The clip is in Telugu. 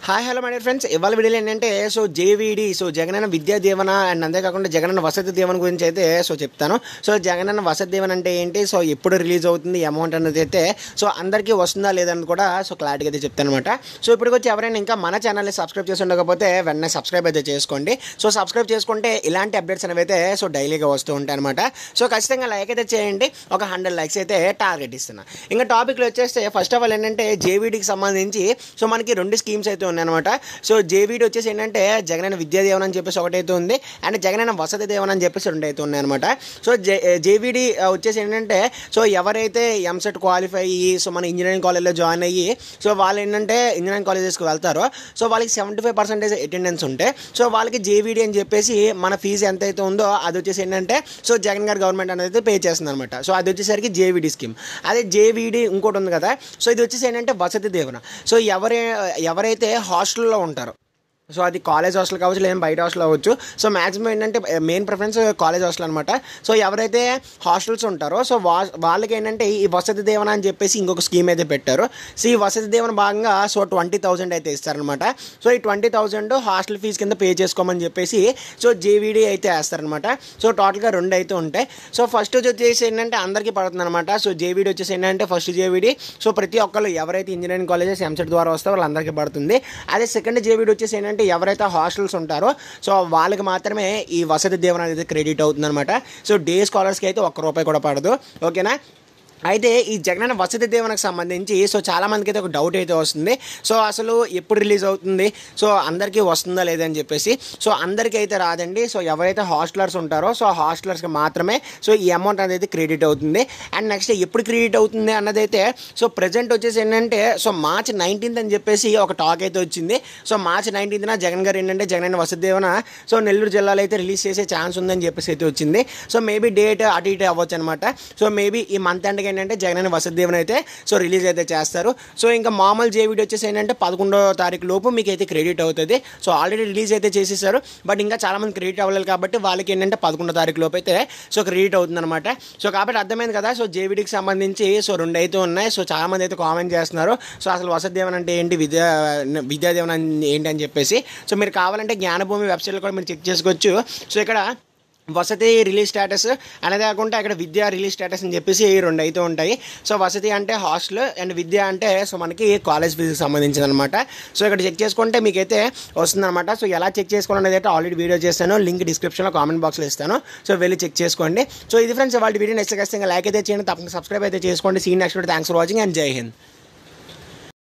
Hi hello my dear friends, ఇవాళ వీడియోలో ఏంటంటే జేవీడి జగనన్న విద్యా దీవెన అండ్ అంతేకాకుండా జగనన్న వసతి దీవెన గురించి అయితే చెప్తాను. జగనన్న వసతి దీవెన అంటే ఏంటి, ఎప్పుడు రిలీజ్ అవుతుంది, అమౌంట్ అనేది అయితే అందరికీ వస్తుందా లేదని కూడా క్లారిటీగా అయితే చెప్తాను అనమాట. ఇప్పటికొచ్చి ఎవరైనా ఇంకా మన ఛానల్ని సబ్స్క్రైబ్ చేసి ఉండకపోతే వెంటనే సబ్స్క్రైబ్ అయితే చేసుకోండి. సబ్స్క్రైబ్ చేసుకుంటే ఇలాంటి అప్డేట్స్ అనేవి అయితే డైలీగా వస్తూ ఉంటాయి అనమాట. ఖచ్చితంగా లైక్ అయితే చేయండి. ఒక 100 లైక్స్ అయితే టార్గెట్ ఇస్తున్నా. ఇంకా టాపిక్లో వచ్చేస్తే ఫస్ట్ ఆఫ్ ఆల్ ఏంటంటే జేవీడికి సంబంధించి మనకి 2 స్కీమ్స్ అయితే అనమాట. జేవీడి వచ్చేసి ఏంటంటే జగనన్న విద్యా దీవెన అని చెప్పేసి ఒకటైతే ఉంది, అండ్ జగనన్న వసతి దీవెన అని చెప్పేసి 2 అయితే ఉన్నాయి అనమాట. జేవీడి వచ్చేసి ఏంటంటే ఎవరైతే ఎంసెట్ క్వాలిఫై అయ్యి మన ఇంజనీరింగ్ కాలేజ్లో జాయిన్ అయ్యి వాళ్ళు ఏంటంటే ఇంజనీరింగ్ కాలేజెస్కి వెళ్తారో వాళ్ళకి 75% అటెండెన్స్ ఉంటే వాళ్ళకి జేవీడి అని చెప్పేసి మన ఫీజు ఎంతైతే ఉందో అది వచ్చేసి ఏంటంటే జగన్ గారి గవర్నమెంట్ అనేది పే చేస్తుంది అనమాట. అది వచ్చేసరికి జేవీడి స్కీమ్. అదే జేవీడి ఇంకోటి ఉంది కదా, ఇది వచ్చేసి ఏంటంటే వసతి దీవెన. ఎవరైతే హాస్టల్లో ఉంటారు, అది కాలేజ్ హాస్టల్ కావచ్చు, లేదా బయట హాస్టల్ అవ్వచ్చు. మ్యాక్సిమం ఏంటంటే మెయిన్ ప్రిఫరెన్స్ కాలేజ్ హాస్టల్ అనమాట. ఎవరైతే హాస్టల్స్ ఉంటారో వాళ్ళకి ఏంటంటే ఈ వసతి దీవెన అని చెప్పేసి ఇంకొక స్కీమ్ అయితే పెట్టారు. ఈ వసతి దీవెన భాగంగా 20,000 అయితే ఇస్తారనమాట. ఈ 20,000 హాస్టల్ ఫీజు కింద పే చేసుకోమని చెప్పేసి జేవీడి అయితే వేస్తారనమాట. టోటల్గా 2 అయితే ఉంటాయి. ఫస్ట్ వచ్చేసి ఏంటంటే అందరికీ పడుతుంది అనమాట. జేవీడి వచ్చేసి ఏంటంటే ఫస్ట్ జేవీడి ప్రతి ఒక్కళ్ళు ఎవరైతే ఇంజనీరింగ్ కాలేజెస్ ఎంసెట్ ద్వారా వస్తారో వాళ్ళందరికీ పడుతుంది. అదే సెకండ్ జేవీడి వచ్చేసి ఏంటంటే ఎవరైతే హాస్టల్స్ ఉంటారో వాళ్ళకి మాత్రమే ఈ వసతి దీవెన అనేది క్రెడిట్ అవుతుంది అనమాట. డే స్కాలర్స్కి అయితే ₹1 కూడా పడదు. ఓకేనా. అయితే ఈ జగనన్న వసతి దీవెనకు సంబంధించి చాలా మందికి అయితే ఒక డౌట్ అయితే వస్తుంది. అసలు ఎప్పుడు రిలీజ్ అవుతుంది, అందరికీ వస్తుందా లేదని చెప్పేసి. అందరికీ అయితే రాదండి. ఎవరైతే హాస్టలర్స్ ఉంటారో హాస్టలర్స్కి మాత్రమే ఈ అమౌంట్ అనేది క్రెడిట్ అవుతుంది. అండ్ నెక్స్ట్ ఎప్పుడు క్రెడిట్ అవుతుంది అన్నది అయితే ప్రజెంట్ వచ్చేసి ఏంటంటే March 19th అని చెప్పేసి ఒక టాక్ అయితే వచ్చింది. March 19th జగన్ గారు ఏంటంటే జగనన్న వసతి దీవెన నెల్లూరు జిల్లాలో అయితే రిలీజ్ చేసే ఛాన్స్ ఉందని చెప్పేసి అయితే వచ్చింది. మేబీ డేట్ అటు ఇటు అవ్వచ్చు అనమాట. మేబీ ఈ మంత్ ఎండ్ ఏంటంటే జగనన్న వసతి దీవెన అయితే రిలీజ్ అయితే చేస్తారు. ఇంకా మామూలు జేవీడి వచ్చేసి ఏంటంటే 11వ తారీఖు లోపు మీకు అయితే క్రెడిట్ అవుతుంది. ఆల్రెడీ రిలీజ్ అయితే చేసేసారు, బట్ ఇంకా చాలా మంది క్రెడిట్ అవ్వలేదు కాబట్టి వాళ్ళకి ఏంటంటే 11వ తారీఖు లోపు అయితే క్రెడిట్ అవుతుంది అనమాట. కాబట్టి అర్థమైంది కదా. జేవీడికి సంబంధించి 2 అయితే ఉన్నాయి. చాలా మంది అయితే కామెంట్ చేస్తున్నారు అసలు వసతి దీవెన అంటే ఏంటి, విద్యా దీవెన ఏంటి అని చెప్పేసి. మీరు కావాలంటే జ్ఞానభూమి వెబ్సైట్లో కూడా మీరు చెక్ చేసుకోవచ్చు. ఇక్కడ వసతి రిలీజ్ స్టేటస్ అనేది కాకుండా ఇక్కడ విద్యా రిలీజ్ స్టేటస్ అని చెప్పేసి 2 అయితే ఉంటాయి. వసతి అంటే హాస్టల్ అండ్ విద్య అంటే మనకి కాలేజ్ ఫీజుకి సంబంధించింది అనమాట. ఇక్కడ చెక్ చేసుకుంటే మీకైతే వస్తుందన్నమాట. ఎలా చెక్ చేసుకోవాలనేది అయితే ఆల్రెడీ వీడియో చేస్తాను, లింక్ డిస్క్రిప్షన్లో కామెంట్ బాక్స్లో ఇస్తాను. వెళ్ళి చెక్ చేసుకోండి. ఇది ఫ్రెండ్స్ వాళ్ళ వీడియో నెక్స్ట్ ఖచ్చితంగా లైక్ అయితే చేయండి, తప్పకుండా సబ్స్క్రైబ్ అయితే చేసుకోండి. See next. Thanks for watching and జై హింద్.